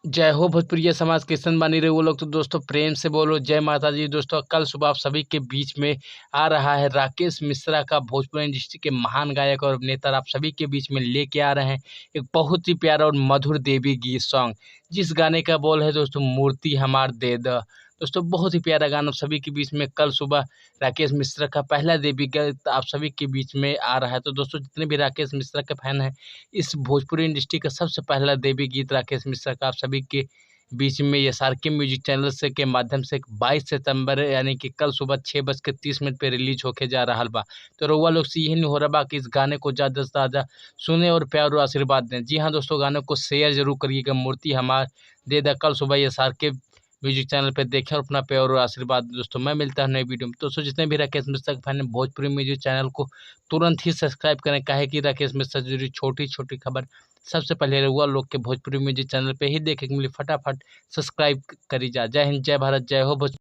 जय हो भोजपुरिया समाज कैसन बानी रहे वो लोग तो दोस्तों प्रेम से बोलो जय माता दी। दोस्तों कल सुबह आप सभी के बीच में आ रहा है राकेश मिश्रा का भोजपुरी इंडस्ट्री के महान गायक और अभिनेता आप सभी के बीच में लेके आ रहे हैं एक बहुत ही प्यारा और मधुर देवी गीत सॉन्ग, जिस गाने का बोल है दोस्तों मूर्ति हमार दे द। दोस्तों बहुत ही प्यारा गाना आप सभी के बीच में कल सुबह राकेश मिश्रा का पहला देवी गीत आप सभी के बीच में आ रहा है। तो दोस्तों जितने भी राकेश मिश्रा के फैन हैं, इस भोजपुरी इंडस्ट्री का सबसे पहला देवी गीत राकेश मिश्रा का आप सभी के बीच में एसआरके म्यूजिक चैनल से के माध्यम से 22 सितंबर यानी कि कल सुबह 6:30 पे रिलीज होके जा रहा बा। तो रउआ लोग से यही नहीं हो रहा बा कि इस गाने को ज़्यादा से ज़्यादा सुने और प्यार और आशीर्वाद दें। जी हाँ दोस्तों, गाने को शेयर जरूर करिएगा। मूर्ति हमार दे दा कल सुबह एसआरके म्यूजिक चैनल पे देखें और अपना प्यार और आशीर्वाद। दोस्तों मैं मिलता हूं नई वीडियो में। दोस्तों जितने भी राकेश मिश्रा के फैन हैं, भोजपुरी म्यूजिक चैनल को तुरंत ही सब्सक्राइब करें, काहे कि राकेश मिश्रा से जुड़ी छोटी छोटी खबर सबसे पहले रउआ लोग के भोजपुरी म्यूजिक चैनल पे ही देखे के मिली। फटाफट सब्सक्राइब करी जा। जय हिंद, जय भारत, जय हो भोज।